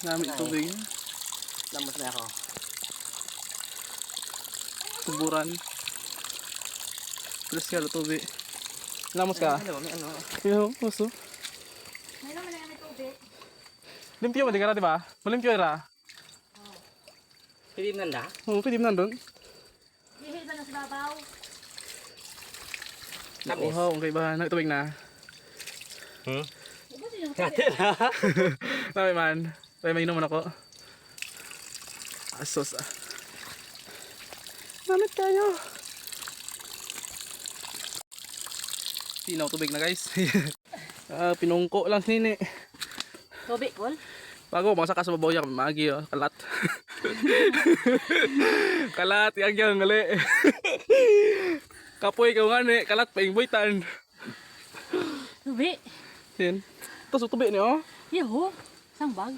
Gamit tubig. Lamos na ako. Tuburan. Plus ka tubig. Lamos ka? Ano, may ano. Yo, puso. May naman na may tubig. Limpyo mo din ka, di ba? Malimpyo ra. Pilim nanda? Oo, pwede mo nandun. Hihil ba na sa babaw? Tamis. Oo, okay ba? Nagtubig na. Iba din yung Kati na. Sabi man. Sabi mainom man ako. Asos ah. Namit kayo. Tinaw tubig na guys. Pinungko lang nini. tubig, Kol? Bago, mga saka sa babaw yan. Magi oh, kalat. Kalat, yang ngali. Kapoy ka nga ni, kalat pa yung boytan. Tubig. Yan. Tapos tubig niyo oh. Yaho. Sang bag.